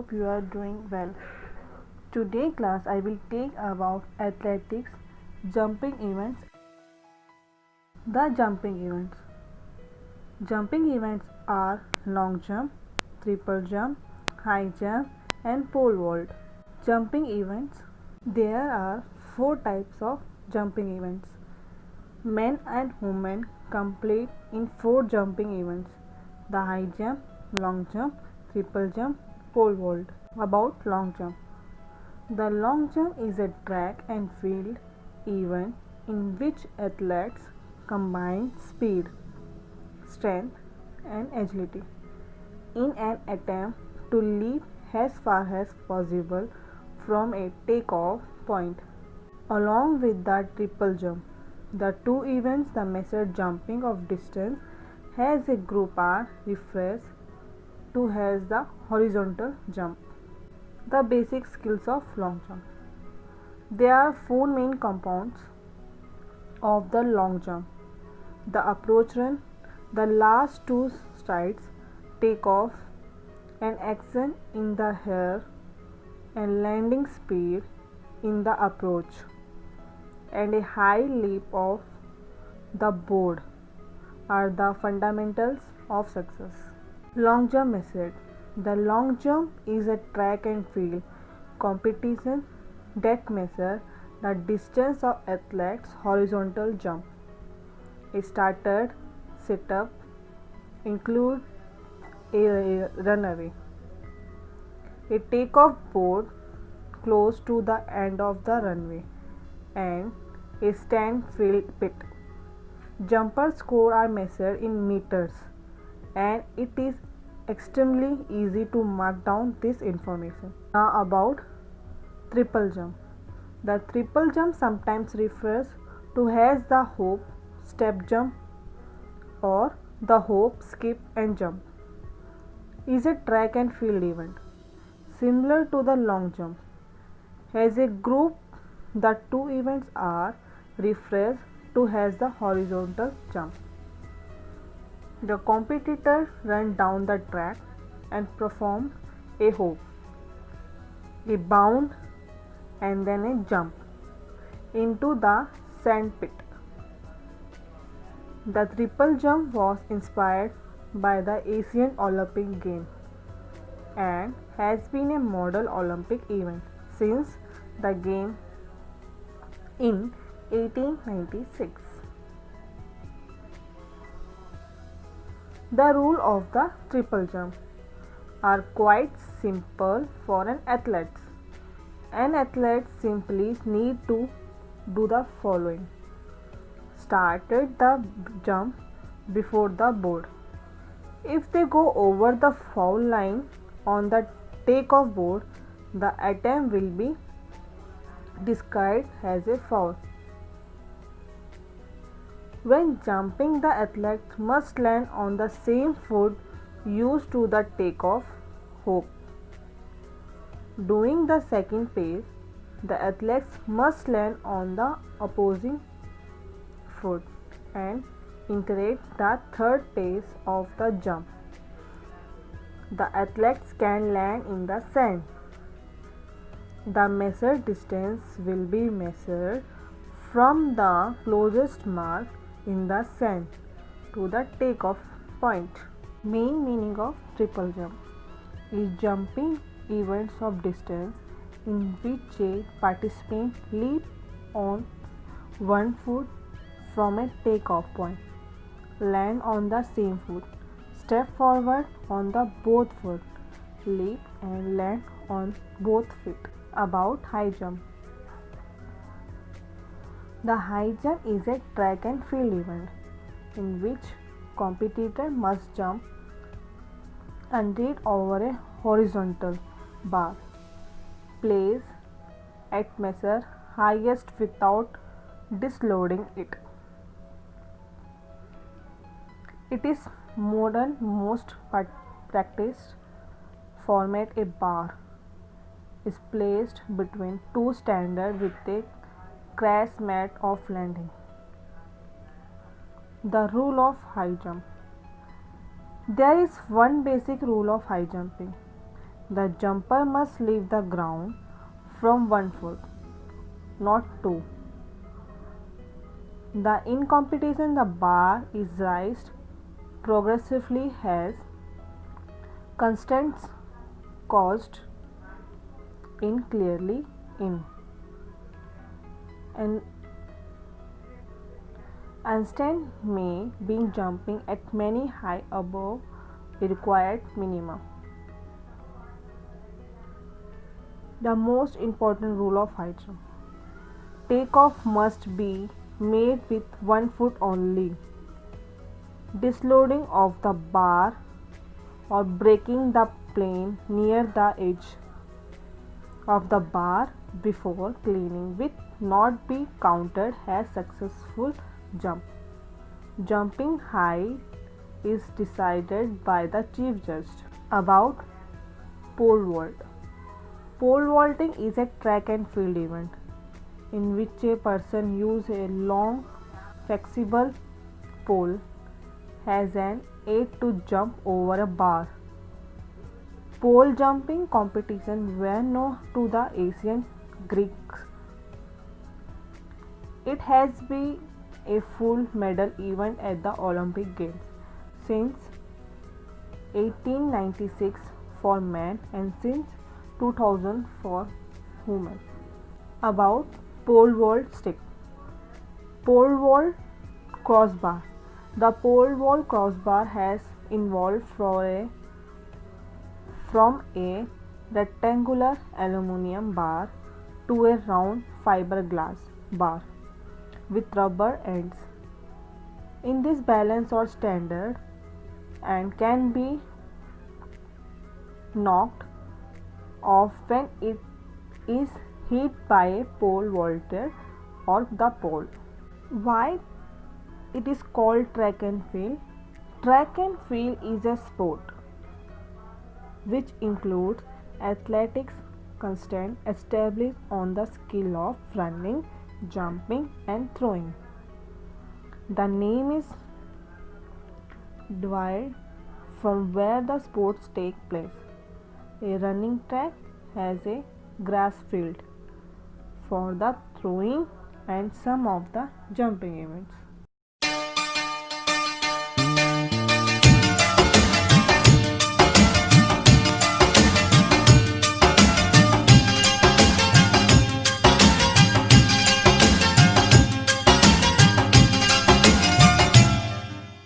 hope you are doing well. Today class I will take about athletics, jumping events. The jumping events. Jumping events are long jump, triple jump, high jump and pole vault. Jumping events. There are four types of jumping events. Men and women complete in four jumping events: the high jump, long jump, triple jump, pole vault. About long jump. The long jump is a track and field event in which athletes combine speed, strength, and agility in an attempt to leap as far as possible from a takeoff point. Along with the triple jump, the two events, the measured jumping of distance as a group, are referred to as the horizontal jump. The basic skills of long jump. There are four main compounds of the long jump: the approach run, the last two strides, takeoff, and action in the air, and landing speed in the approach, and a high leap of the board are the fundamentals of success. Long jump method. The long jump is a track and field competition that measures the distance of athletes' horizontal jump. A starter setup includes a runway, a takeoff board close to the end of the runway, and a stand field pit. Jumper score are measured in meters, and it is extremely easy to mark down this information. Now about triple jump. The triple jump, sometimes refers to as the hop, step jump, or the hop, skip and jump, is a track and field event similar to the long jump. As a group, the two events are referred to as the horizontal jump. The competitor runs down the track and performs a hop, a bound, and then a jump into the sand pit. The triple jump was inspired by the Asian Olympic Games and has been a model Olympic event since the game in 1896. The rules of the triple jump are quite simple for an athlete. An athlete simply need to do the following: started the jump before the board. If they go over the foul line on the takeoff board, the attempt will be described as a foul. When jumping, the athlete must land on the same foot used to the takeoff hop. During the second phase, the athletes must land on the opposing foot and iterate the third phase of the jump. The athletes can land in the sand. The measured distance will be measured from the closest mark in the sand to the takeoff point. Main meaning of triple jump is jumping events of distance in which a participant leap on one foot from a takeoff point, land on the same foot, step forward on the both foot, leap and land on both feet. About high jump. The high jump is a track and field event in which competitor must jump 100 over a horizontal bar placed at measure highest without disloading it. It is modern most practiced format. A bar is placed between two standards with a crash mat of landing. The rule of high jump. There is one basic rule of high jumping. The jumper must leave the ground from 1 foot, not 2. In competition, the bar is raised progressively as constraints caused in clearly in. And handstand may be jumping at many height above the required minimum. The most important rule of high jump. Takeoff must be made with 1 foot only. Disloading of the bar or breaking the plane near the edge of the bar before cleaning will not be counted as successful jump. Jumping height is decided by the chief judge. About pole vault. Pole vaulting is a track and field event in which a person uses a long flexible pole as an aid to jump over a bar. Pole jumping competition were known to the ancient Greeks. It has been a full medal event at the Olympic Games since 1896 for men and since 2000 for women. About pole vault stick. Pole vault crossbar. The pole vault crossbar has evolved from a rectangular aluminum bar to a round fiberglass bar with rubber ends. In this balance or standard and can be knocked off when it is hit by a pole vaulter or the pole. Why it is called track and field? Track and field is a sport which includes athletics constraints established on the skill of running, jumping and throwing. The name is derived from where the sports take place. A running track has a grass field for the throwing and some of the jumping events.